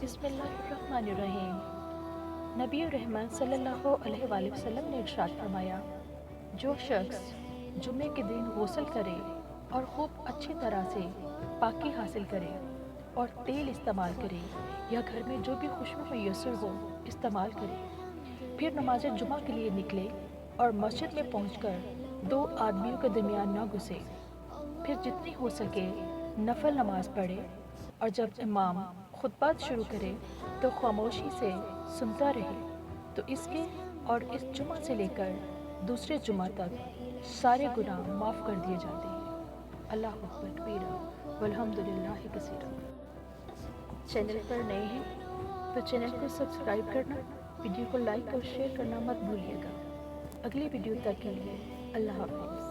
بسم اللہ الرحمن الرحیم۔ نبی رحمت صلی اللہ علیہ وآلہ وسلم نے ارشاد فرمایا، جو شخص جمعے کے دن غسل کرے اور خوب اچھی طرح سے پاکی حاصل کرے اور تیل استعمال کرے یا گھر میں جو بھی خوشبو میسر ہو استعمال کرے، پھر نماز جمعہ کے لیے نکلے اور مسجد میں پہنچ کر دو آدمیوں کے درمیان نہ گھسے، پھر جتنی ہو سکے نفل نماز پڑھے، اور جب امام خطبہ شروع کرے تو خاموشی سے سنتا رہے، تو اس کے اور اس جمعہ سے لے کر دوسرے جمعہ تک سارے گناہ معاف کر دیے جاتے ہیں۔ اللہ اکبر کبیرہ والحمدللہ کثیرہ۔ چینل پر نئے ہیں تو چینل کو سبسکرائب کرنا، ویڈیو کو لائک اور شیئر کرنا مت بھولیے گا۔ اگلی ویڈیو تک کے لیے اللہ حافظ۔